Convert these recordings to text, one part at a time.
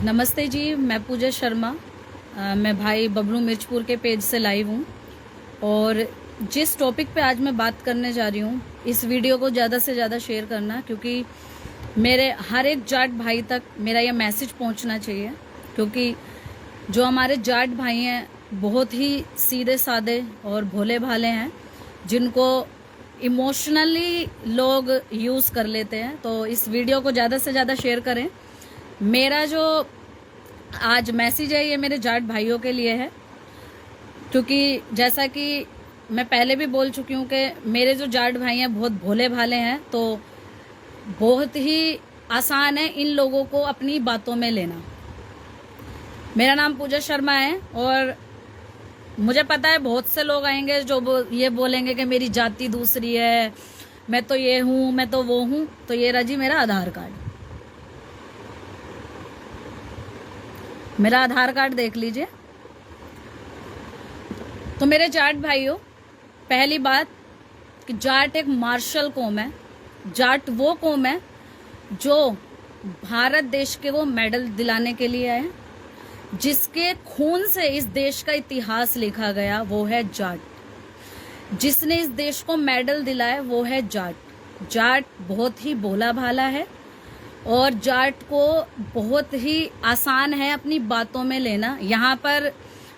नमस्ते जी, मैं पूजा शर्मा। मैं भाई बबलू मिर्चपुर के पेज से लाइव हूँ और जिस टॉपिक पे आज मैं बात करने जा रही हूँ, इस वीडियो को ज़्यादा से ज़्यादा शेयर करना, क्योंकि मेरे हर एक जाट भाई तक मेरा ये मैसेज पहुँचना चाहिए। क्योंकि जो हमारे जाट भाई हैं बहुत ही सीधे साधे और भोले भाले हैं, जिनको इमोशनली लोग यूज़ कर लेते हैं। तो इस वीडियो को ज़्यादा से ज़्यादा शेयर करें। मेरा जो आज मैसेज है ये मेरे जाट भाइयों के लिए है, क्योंकि जैसा कि मैं पहले भी बोल चुकी हूँ कि मेरे जो जाट भाई हैं बहुत भोले भाले हैं। तो बहुत ही आसान है इन लोगों को अपनी बातों में लेना। मेरा नाम पूजा शर्मा है और मुझे पता है बहुत से लोग आएंगे जो ये बोलेंगे कि मेरी जाति दूसरी है, मैं तो ये हूँ, मैं तो वो हूँ। तो ये रहा जी मेरा आधार कार्ड। मेरा आधार कार्ड देख लीजिए। तो मेरे जाट भाइयों, पहली बात कि जाट एक मार्शल कौम है। जाट वो कौम है जो भारत देश के वो मेडल दिलाने के लिए आए, जिसके खून से इस देश का इतिहास लिखा गया, वो है जाट। जिसने इस देश को मेडल दिलाया वो है जाट। जाट बहुत ही भोला भाला है और जाट को बहुत ही आसान है अपनी बातों में लेना। यहाँ पर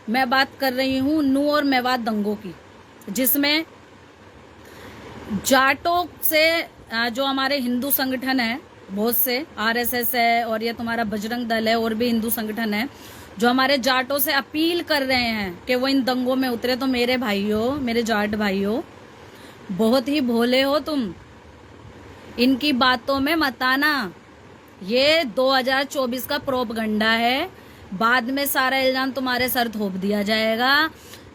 मैं बात कर रही हूँ नू और मेवात दंगों की, जिसमें जाटों से जो हमारे हिंदू संगठन है, बहुत से आरएसएस है और ये तुम्हारा बजरंग दल है और भी हिंदू संगठन है, जो हमारे जाटों से अपील कर रहे हैं कि वो इन दंगों में उतरे। तो मेरे भाइयों, मेरे जाट भाइयों, बहुत ही भोले हो तुम, इनकी बातों में मत आना। ये 2024 का प्रोपगंडा है। बाद में सारा इल्जाम तुम्हारे सर थोप दिया जाएगा,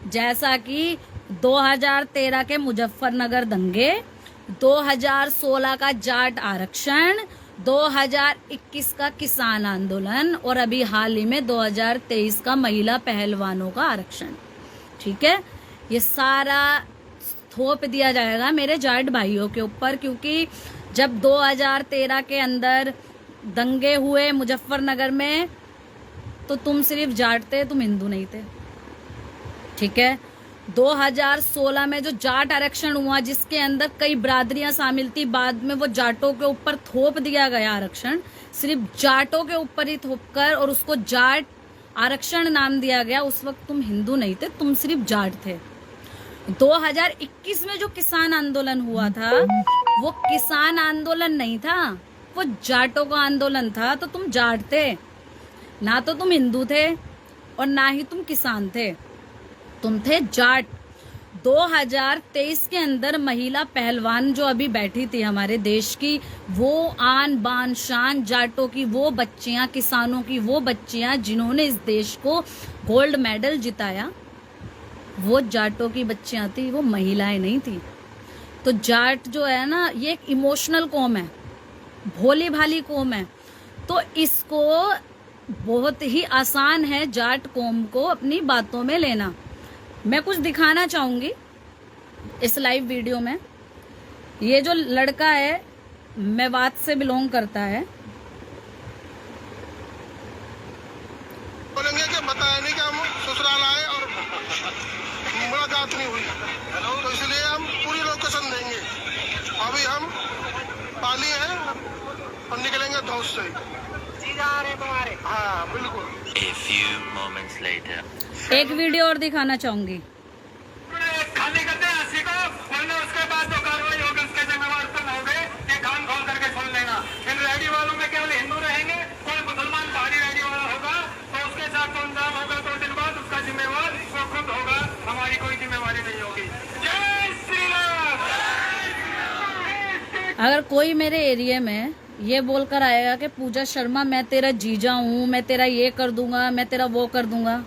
जैसा कि 2013 के मुजफ्फरनगर दंगे, 2016 का जाट आरक्षण, 2021 का किसान आंदोलन और अभी हाल ही में 2023 का महिला पहलवानों का आरक्षण। ठीक है, ये सारा थोप दिया जाएगा मेरे जाट भाइयों के ऊपर। क्योंकि जब 2013 के अंदर दंगे हुए मुजफ्फरनगर में, तो तुम सिर्फ जाट थे, तुम हिंदू नहीं थे। ठीक है, 2016 में जो जाट आरक्षण हुआ, जिसके अंदर कई बिरादरियां शामिल थी, बाद में वो जाटों के ऊपर थोप दिया गया आरक्षण, सिर्फ जाटों के ऊपर ही थोप कर, और उसको जाट आरक्षण नाम दिया गया। उस वक्त तुम हिंदू नहीं थे, तुम सिर्फ जाट थे। 2021 में जो किसान आंदोलन हुआ था, वो किसान आंदोलन नहीं था, वो जाटों का आंदोलन था। तो तुम जाट थे, ना तो तुम हिंदू थे और ना ही तुम किसान थे, तुम थे जाट। 2023 के अंदर महिला पहलवान जो अभी बैठी थी हमारे देश की, वो आन बान शान जाटों की वो बच्चियां, किसानों की वो बच्चियां जिन्होंने इस देश को गोल्ड मेडल जिताया, वो जाटों की बच्चियां थी, वो महिलाएं नहीं थी। तो जाट जो है ना, ये एक इमोशनल कौम है, भोली भाली कौम है। तो इसको बहुत ही आसान है जाट कौम को अपनी बातों में लेना। मैं कुछ दिखाना चाहूंगी इस लाइव वीडियो में। ये जो लड़का है मेवात से बिलोंग करता है। बोलेंगे कि बताया नहीं कि हम ससुराल आए और मुलाकात नहीं हुई, तो इसलिए हम पूरी लोकेशन देंगे। अभी हम पाली हैं और निकलेंगे धौस से। आ रहे तुम्हारे? हाँ बिल्कुल। A few moments later. एक वीडियो और दिखाना चाहूंगी। खाली करते हैं अस्सी को, वरना उसके बाद जो कार्रवाई होगी उसके जिम्मेवार तुम होगे। ये कान खोल करके सुन लेना। इन रेडी वालों में केवल हिंदू रहेंगे, कोई मुसलमान पहाड़ी रेडी वाला होगा तो उसके साथ तो इंतजाम होगा। 2 दिन बाद उसका जिम्मेवार वो खुद होगा, हमारी कोई जिम्मेवारी नहीं होगी। जय श्री राम। अगर कोई मेरे एरिया में ये बोलकर आएगा कि पूजा शर्मा मैं तेरा जीजा हूँ, मैं तेरा ये कर दूंगा, मैं तेरा वो कर दूंगा,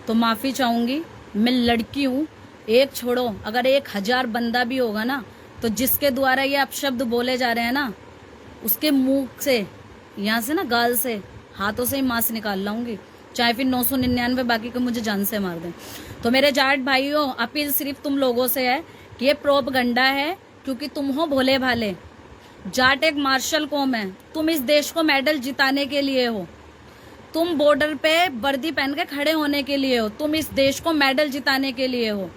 तो माफ़ी चाहूँगी। मैं लड़की हूँ, एक छोड़ो, अगर 1000 बंदा भी होगा ना, तो जिसके द्वारा ये अपशब्द बोले जा रहे हैं ना, उसके मुंह से, यहाँ से ना गाल से, हाथों से ही मांस निकाल लाऊंगी, चाहे फिर 999 बाकी को मुझे जान से मार दें। तो मेरे जाट भाइयों, अपील सिर्फ तुम लोगों से है कि ये प्रोपगंडा है, क्योंकि तुम हो भोले भाले। जाट एक मार्शल कौम है, तुम इस देश को मेडल जिताने के लिए हो। तुम बॉर्डर पे वर्दी पहन के खड़े होने के लिए हो, तुम इस देश को मेडल जिताने के लिए हो।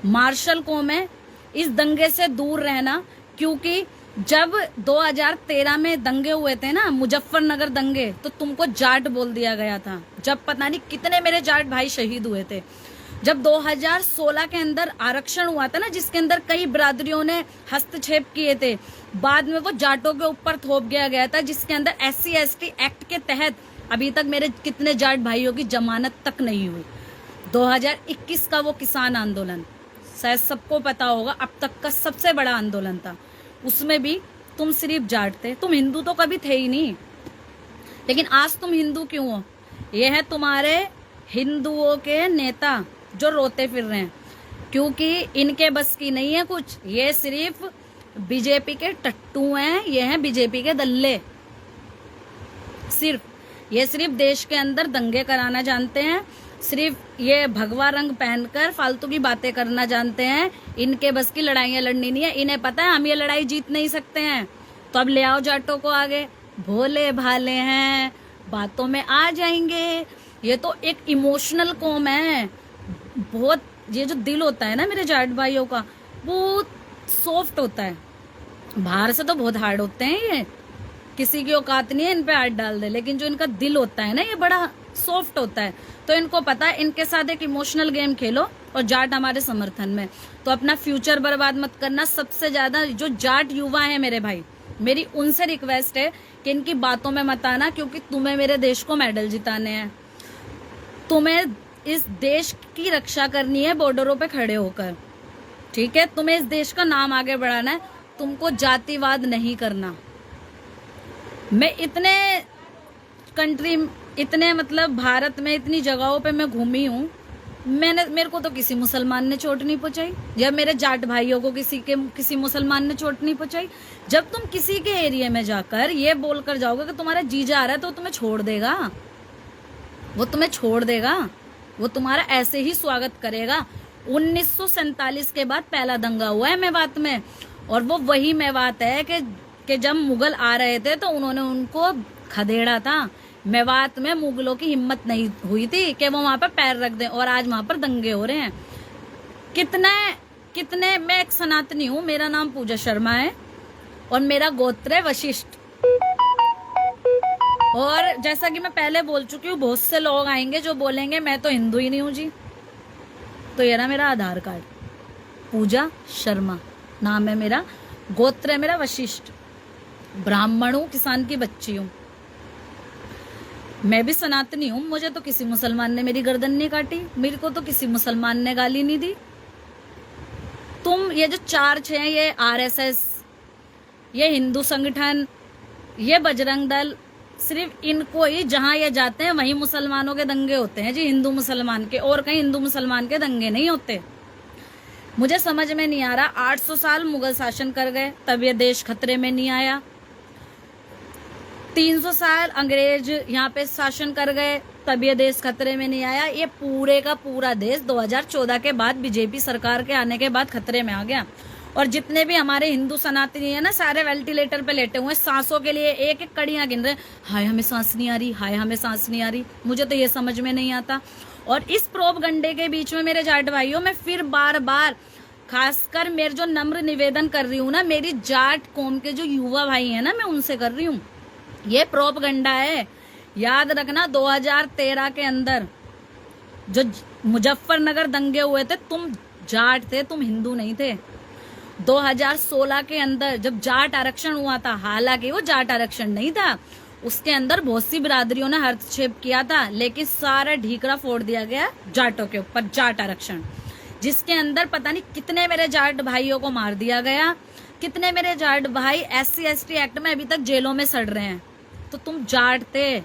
मार्शल कौम है, इस दंगे से दूर रहना, क्योंकि जब 2013 में दंगे हुए थे ना, मुजफ्फरनगर दंगे, तो तुमको जाट बोल दिया गया था। जब पता नहीं कितने मेरे जाट भाई शहीद हुए थे। जब 2016 के अंदर आरक्षण हुआ था ना, जिसके अंदर कई बिरादरियों ने हस्तक्षेप किए थे, बाद में वो जाटों के ऊपर थोप दिया गया था, जिसके अंदर SC ST एक्ट के तहत अभी तक मेरे कितने जाट भाइयों की जमानत तक नहीं हुई। 2021 का वो किसान आंदोलन शायद सबको पता होगा, अब तक का सबसे बड़ा आंदोलन था। उसमें भी तुम सिर्फ जाट थे, तुम हिंदू तो कभी थे ही नहीं। लेकिन आज तुम हिंदू क्यों हो? ये है तुम्हारे हिंदुओं के नेता जो रोते फिर रहे हैं, क्योंकि इनके बस की नहीं है कुछ। ये सिर्फ बीजेपी के टट्टू हैं, ये हैं बीजेपी के दल्ले। ये सिर्फ देश के अंदर दंगे कराना जानते हैं, सिर्फ ये भगवा रंग पहनकर फालतू की बातें करना जानते हैं। इनके बस की लड़ाइयां लड़नी नहीं है। इन्हें पता है हम ये लड़ाई जीत नहीं सकते हैं, तो अब ले आओ जाटों को आगे। भोले भाले हैं, बातों में आ जाएंगे। ये तो एक इमोशनल कौम है बहुत। ये जो दिल होता है ना मेरे जाट भाइयों का, वो सॉफ्ट होता है। बाहर से तो बहुत हार्ड होते हैं, ये किसी की औकात नहीं है इन पे हाथ डाल दे, लेकिन जो इनका दिल होता है ना, ये बड़ा सॉफ्ट होता है। तो इनको पता है इनके साथ एक इमोशनल गेम खेलो और जाट हमारे समर्थन में। तो अपना फ्यूचर बर्बाद मत करना। सबसे ज्यादा जो जाट युवा है मेरे भाई, मेरी उनसे रिक्वेस्ट है कि इनकी बातों में मत आना, क्योंकि तुम्हें मेरे देश को मेडल जिताने हैं। तुम्हें इस देश की रक्षा करनी है बॉर्डरों पे खड़े होकर, ठीक है? तुम्हें इस देश का नाम आगे बढ़ाना है, तुमको जातिवाद नहीं करना। मैं इतने मतलब भारत में इतनी जगहों पे मैं घूमी हूँ, मेरे को तो किसी मुसलमान ने चोट नहीं पहुंचाई, या मेरे जाट भाइयों को किसी मुसलमान ने चोट नहीं पहुंचाई। जब तुम किसी के एरिया में जाकर ये बोलकर जाओगे कि तुम्हारा जीजा आ रहा है, तो तुम्हें छोड़ देगा, वो तुम्हें छोड़ देगा, वो तुम्हारा ऐसे ही स्वागत करेगा। 1947 के बाद पहला दंगा हुआ है मेवात में, और वो वही मेवात है कि जब मुगल आ रहे थे तो उन्होंने उनको खदेड़ा था। मेवात में मुगलों की हिम्मत नहीं हुई थी कि वो वहां पर पैर रख दें, और आज वहां पर दंगे हो रहे हैं। कितने मैं एक सनातनी हूँ, मेरा नाम पूजा शर्मा है और मेरा गोत्र है वशिष्ठ। और जैसा कि मैं पहले बोल चुकी हूँ, बहुत से लोग आएंगे जो बोलेंगे मैं तो हिंदू ही नहीं हूँ जी। तो ये ना मेरा आधार कार्ड, पूजा शर्मा नाम है मेरा, गोत्र है मेरा वशिष्ठ, ब्राह्मण हूँ, किसान की बच्ची हूँ। मैं भी सनातनी हूँ, मुझे तो किसी मुसलमान ने मेरी गर्दन नहीं काटी, मेरे को तो किसी मुसलमान ने गाली नहीं दी। तुम ये जो 4-6 हैं, ये RSS, ये हिंदू संगठन, ये बजरंग दल, सिर्फ इनको ही जहां ये जाते हैं वहीं मुसलमानों के दंगे होते हैं जी, हिंदू मुसलमान के, और कहीं हिंदू मुसलमान के दंगे नहीं होते। मुझे समझ में नहीं आ रहा, 800 साल मुगल शासन कर गए तब ये देश खतरे में नहीं आया, 300 साल अंग्रेज यहाँ पे शासन कर गए तब ये देश खतरे में नहीं आया। ये पूरे का पूरा देश 2014 के बाद बीजेपी सरकार के आने के बाद खतरे में आ गया। और जितने भी हमारे हिंदू सनातनी है ना, सारे वेंटिलेटर पे लेटे हुए, सांसों के लिए एक एक कड़ियां गिन रहे, हाय हमें सांस नहीं आ रही, हाय हमें सांस नहीं आ रही। मुझे तो ये समझ में नहीं आता। और इस प्रोपगंडे के बीच में मेरे जाट भाइयों, मैं फिर बार बार खासकर मेरे जो नम्र निवेदन कर रही हूँ ना, मेरी जाट कौम के जो युवा भाई है ना, मैं उनसे कर रही हूँ, ये प्रोपगंडा है। याद रखना 2013 के अंदर जो मुजफ्फरनगर दंगे हुए थे, तुम जाट थे, तुम हिंदू नहीं थे। 2016 के अंदर जब जाट आरक्षण हुआ था, हालांकि वो जाट आरक्षण नहीं था, उसके अंदर बहुत सी बिरादरियों ने हस्तक्षेप किया था, लेकिन सारा ढीकरा फोड़ दिया गया जाटों के ऊपर, जाट आरक्षण, जिसके अंदर पता नहीं कितने मेरे जाट भाइयों को मार दिया गया, कितने मेरे जाट भाई SC ST एक्ट में अभी तक जेलों में सड़ रहे हैं। तो तुम जाट थे।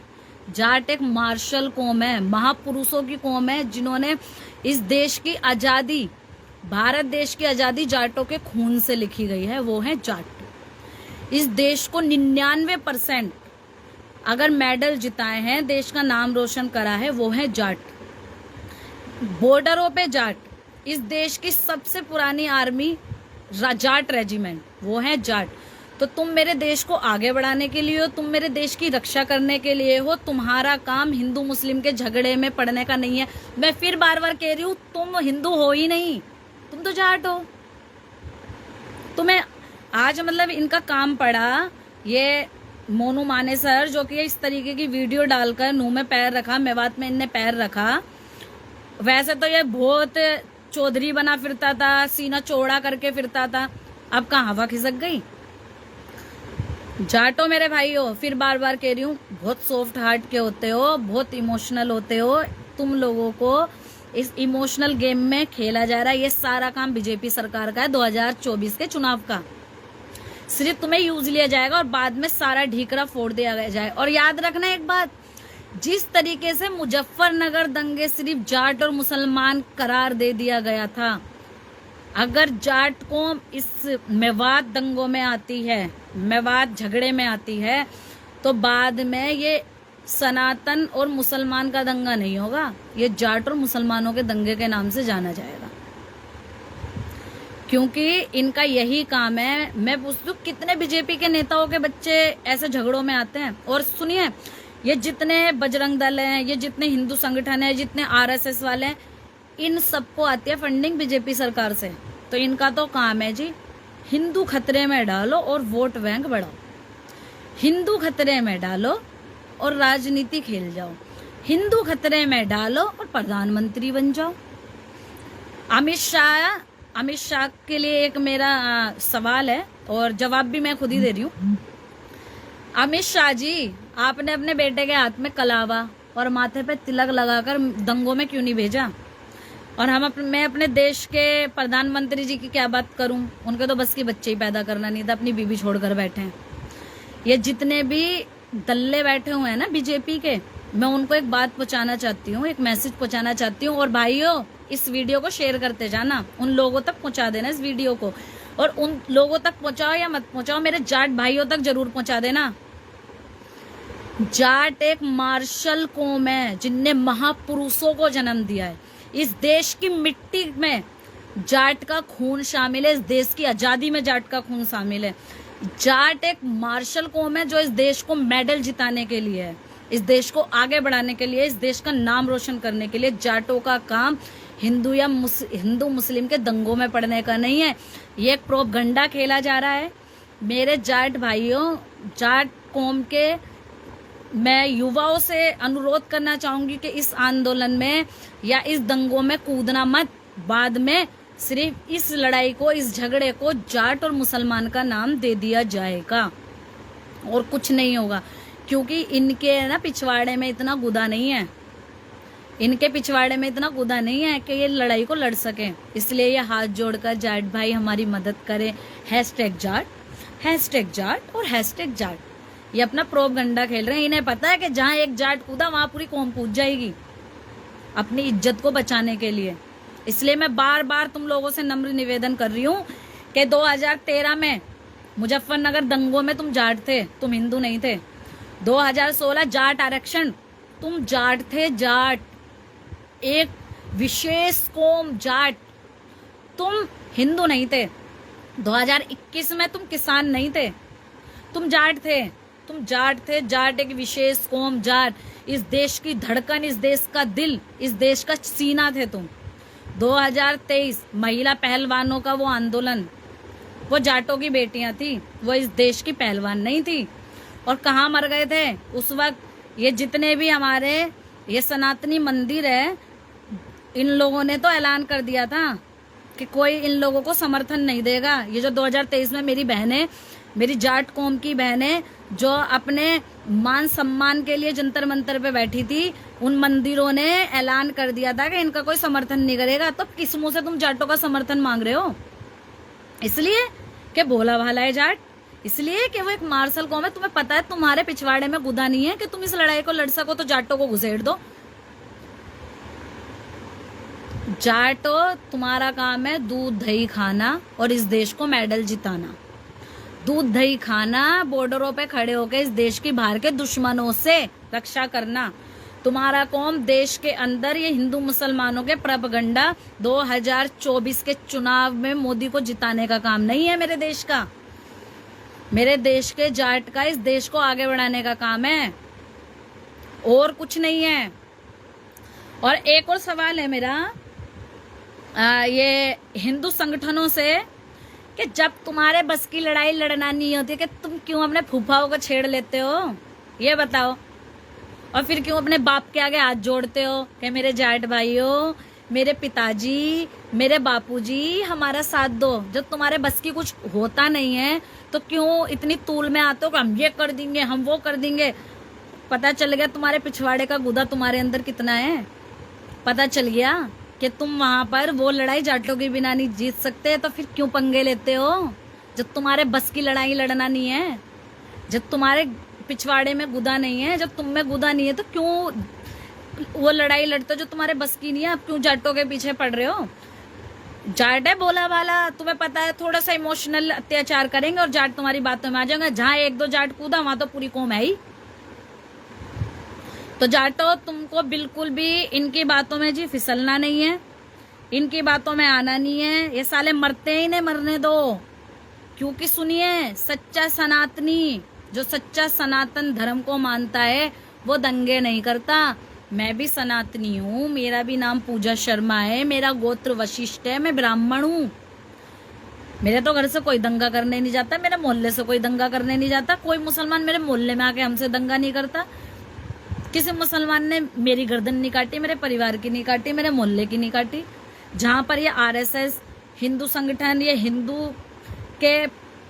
जाट एक मार्शल कौम है, महापुरुषों की कौम है, जिन्होंने इस देश की आजादी, भारत देश की आजादी जाटों के खून से लिखी गई है, वो है जाट। इस देश को 99% अगर मेडल जिताए हैं, देश का नाम रोशन करा है, वो है जाट। बॉर्डरों पे जाट, इस देश की सबसे पुरानी आर्मी जाट रेजिमेंट, वो है जाट। तो तुम मेरे देश को आगे बढ़ाने के लिए हो, तुम मेरे देश की रक्षा करने के लिए हो। तुम्हारा काम हिंदू मुस्लिम के झगड़े में पड़ने का नहीं है। मैं फिर बार बार कह रही हूँ, तुम हिंदू हो ही नहीं, तुम तो जाट हो। तुम्हें आज मतलब इनका काम पड़ा, ये मोनू मानेसर जो कि इस तरीके की वीडियो डालकर मुंह में पैर रखा, मेवात में इनने पैर रखा। वैसे तो ये बहुत चौधरी बना फिरता था, सीना चौड़ा करके फिरता था, अब कहाँ हवा खिसक गई। जाटो मेरे भाई हो, फिर बार बार कह रही हूँ, बहुत सॉफ्ट हार्ट के होते हो, बहुत इमोशनल होते हो। तुम लोगों को इस इमोशनल गेम में खेला जा रहा है। ये सारा काम बीजेपी सरकार का है, 2024 के चुनाव का। सिर्फ तुम्हें यूज लिया जाएगा और बाद में सारा ढीकरा फोड़ दिया जाए। और याद रखना एक बात, जिस तरीके से मुजफ्फरनगर दंगे सिर्फ जाट और मुसलमान करार दे दिया गया था, अगर जाट कौम इस मेवात दंगों में आती है, मेवात झगड़े में आती है, तो बाद में ये सनातन और मुसलमान का दंगा नहीं होगा, ये जाट और मुसलमानों के दंगे के नाम से जाना जाएगा। क्योंकि इनका यही काम है। मैं पूछती हूँ, कितने बीजेपी के नेताओं के बच्चे ऐसे झगड़ों में आते हैं। और सुनिए, ये जितने बजरंग दल हैं, ये जितने हिंदू संगठन हैं, जितने आरएसएस वाले हैं, इन सबको आती है फंडिंग बीजेपी सरकार से। तो इनका तो काम है जी, हिंदू खतरे में डालो और वोट बैंक बढ़ाओ, हिंदू खतरे में डालो और राजनीति खेल जाओ, हिंदू खतरे में डालो और प्रधानमंत्री बन जाओ। अमित शाह के लिए एक मेरा सवाल है और जवाब भी मैं खुद ही दे रही हूँ। अमित शाह जी, आपने अपने बेटे के हाथ में कलावा और माथे पे तिलक लगाकर दंगों में क्यों नहीं भेजा? और मैं अपने देश के प्रधानमंत्री जी की क्या बात करूं, उनके तो बस के बच्चे ही पैदा करना नहीं था, अपनी बीबी छोड़कर बैठे हैं। ये जितने भी दल्ले बैठे हुए हैं ना बीजेपी के, मैं उनको एक बात पहुंचाना चाहती हूँ, एक मैसेज पहुंचाना चाहती हूँ। और भाइयों, इस वीडियो को शेयर करते जाना, उन लोगों तक पहुंचा देना इस वीडियो को। और उन लोगों तक पहुंचाओ या मत पहुंचाओ, मेरे जाट भाइयों तक जरूर पहुंचा देना। जाट एक मार्शल कौम है जिनने महापुरुषों को जन्म दिया है। इस देश की मिट्टी में जाट का खून शामिल है, इस देश की आजादी में जाट का खून शामिल है। जाट एक मार्शल कौम है जो इस देश को मेडल जिताने के लिए है, इस देश को आगे बढ़ाने के लिए, इस देश का नाम रोशन करने के लिए। जाटों का काम हिंदू मुस्लिम के दंगों में पड़ने का नहीं है। ये एक प्रोपगंडा खेला जा रहा है। मेरे जाट भाइयों, जाट कौम के मैं युवाओं से अनुरोध करना चाहूंगी कि इस आंदोलन में या इस दंगों में कूदना मत। बाद में सिर्फ इस लड़ाई को, इस झगड़े को जाट और मुसलमान का नाम दे दिया जाएगा और कुछ नहीं होगा। क्योंकि इनके ना पिछवाड़े में इतना गुदा नहीं है, इनके पिछवाड़े में इतना गुदा नहीं है कि ये लड़ाई को लड़ सकें। इसलिए ये हाथ जोड़कर जाट भाई हमारी मदद करें। #जाट, #जाट और #जाट। ये अपना प्रोपगंडा खेल रहे हैं। इन्हें पता है कि जहां एक जाट कूदा वहां पूरी कौम कूद जाएगी अपनी इज्जत को बचाने के लिए। इसलिए मैं बार बार तुम लोगों से नम्र निवेदन कर रही हूँ कि 2013 में मुजफ्फरनगर दंगों में तुम जाट थे, तुम हिंदू नहीं थे। 2016 जाट आरक्षण, तुम जाट थे, जाट एक विशेष कौम जाट, तुम हिंदू नहीं थे। 2021 में तुम किसान नहीं थे, तुम जाट थे, तुम जाट थे। जाट एक विशेष कौम, जाट इस देश की धड़कन, इस देश का दिल, इस देश का सीना थे तुम। 2023 महिला पहलवानों का वो आंदोलन, वो जाटों की बेटियां थी, वो इस देश की पहलवान नहीं थी। और कहाँ मर गए थे उस वक्त? ये जितने भी हमारे ये सनातनी मंदिर है, इन लोगों ने तो ऐलान कर दिया था कि कोई इन लोगों को समर्थन नहीं देगा। ये जो 2023 में मेरी बहनें, मेरी जाट कौम की बहनें जो अपने मान सम्मान के लिए जंतर मंतर पे बैठी थी, उन मंदिरों ने ऐलान कर दिया था कि इनका कोई समर्थन नहीं करेगा। तो किस मुंह से तुम जाटों का समर्थन मांग रहे हो? इसलिए कि भोला भाला है जाट, इसलिए कि वो एक मार्शल कौम है। तुम्हें पता है तुम्हारे पिछवाड़े में गुदा नहीं है कि तुम इस लड़ाई को लड़ सको, तो जाटों को घुसेड़ दो। जाटो, तुम्हारा काम है दूध दही खाना और इस देश को मेडल जिताना। दूध दही खाना, बॉर्डरों पे खड़े होकर इस देश की बाहर के दुश्मनों से रक्षा करना। तुम्हारा कौम देश के अंदर ये हिंदू मुसलमानों के प्रोपगंडा 2024 के चुनाव में मोदी को जिताने का काम नहीं है मेरे देश का। मेरे देश के जाट का इस देश को आगे बढ़ाने का काम है, और कुछ नहीं है। और एक और सवाल है मेरा ये हिंदू संगठनों से कि जब तुम्हारे बस की लड़ाई लड़ना नहीं होती कि तुम क्यों अपने फूफाओं को छेड़ लेते हो, ये बताओ। और फिर क्यों अपने बाप के आगे हाथ जोड़ते हो कि मेरे जाट भाइयों, मेरे पिताजी, मेरे बापूजी हमारा साथ दो। जब तुम्हारे बस की कुछ होता नहीं है तो क्यों इतनी तूल में आते हो कि हम ये कर देंगे, हम वो कर देंगे। पता चल गया तुम्हारे पिछवाड़े का गुदा तुम्हारे अंदर कितना है। पता चल गया कि तुम वहां पर वो लड़ाई जाटों के बिना नहीं जीत सकते, तो फिर क्यों पंगे लेते हो जब तुम्हारे बस की लड़ाई लड़ना नहीं है, जब तुम्हारे पिछवाड़े में गुदा नहीं है, जब तुम में गुदा नहीं है तो क्यों वो लड़ाई लड़ते हो जो तुम्हारे बस की नहीं है। आप क्यों जाटों के पीछे पड़ रहे हो। जाट है बोला वाला, तुम्हें पता है थोड़ा सा इमोशनल अत्याचार करेंगे और जाट तुम्हारी बातों में आ जाएंगे। जहां एक दो जाट कूदा वहां तो पूरी कौम है ही। तो जाटो तुमको बिल्कुल भी इनकी बातों में जी फिसलना नहीं है, इनकी बातों में आना नहीं है। ये साले मरते ही नहीं, मरने दो। क्योंकि सुनिए, सच्चा सनातनी जो सच्चा सनातन धर्म को मानता है वो दंगे नहीं करता। मैं भी सनातनी हूँ, मेरा भी नाम पूजा शर्मा है, मेरा गोत्र वशिष्ठ है, मैं ब्राह्मण हूँ। मेरे तो घर से कोई दंगा करने नहीं जाता, मेरे मोहल्ले से कोई दंगा करने नहीं जाता। कोई मुसलमान मेरे मोहल्ले में आके हमसे दंगा नहीं करता। किसी मुसलमान ने मेरी गर्दन नहीं काटी, मेरे परिवार की नहीं काटी, मेरे मोहल्ले की नहीं काटी। जहां पर ये आरएसएस हिंदू संगठन, ये हिंदू के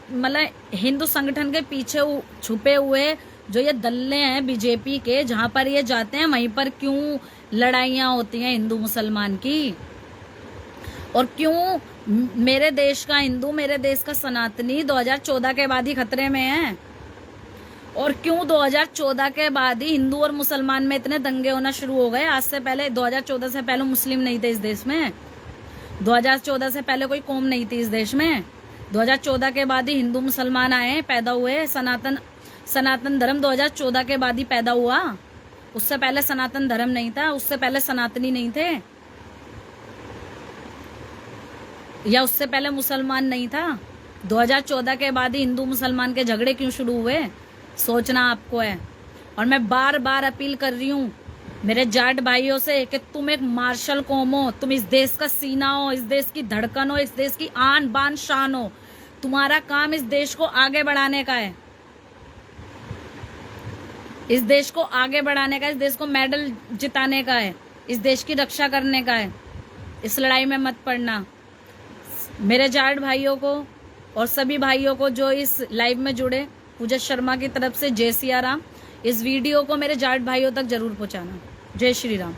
मतलब हिंदू संगठन के पीछे छुपे हुए जो ये दल्ले हैं बीजेपी के, जहां पर ये जाते हैं वहीं पर क्यों लड़ाइयां होती हैं हिंदू मुसलमान की। और क्यों मेरे देश का हिंदू, मेरे देश का सनातनी 2014 के बाद ही खतरे में है। और क्यों 2014 के बाद ही हिंदू और मुसलमान में इतने दंगे होना शुरू हो गए। आज से पहले 2014 से पहले मुस्लिम नहीं थे इस देश में, 2014 से पहले कोई कौम नहीं थी इस देश में। 2014 के बाद ही हिंदू मुसलमान आए, पैदा हुए। सनातन धर्म 2014 के बाद ही पैदा हुआ। उससे पहले सनातन धर्म नहीं था, उससे पहले सनातनी नहीं थे, या उससे पहले मुसलमान नहीं था। 2014 के बाद ही हिंदू मुसलमान के झगड़े क्यों शुरू हुए, सोचना आपको है। और मैं बार बार अपील कर रही हूँ मेरे जाट भाइयों से कि तुम एक मार्शल कौम हो, तुम इस देश का सीना हो, इस देश की धड़कन हो, इस देश की आन बान शान हो। तुम्हारा काम इस देश को आगे बढ़ाने का है, इस देश को आगे बढ़ाने का, इस देश को मेडल जिताने का है, इस देश की रक्षा करने का है। इस लड़ाई में मत पड़ना। मेरे जाट भाइयों को और सभी भाइयों को जो इस लाइव में जुड़े, पूजा शर्मा की तरफ से जय सिया राम। इस वीडियो को मेरे जाट भाइयों तक जरूर पहुंचाना। जय श्री राम।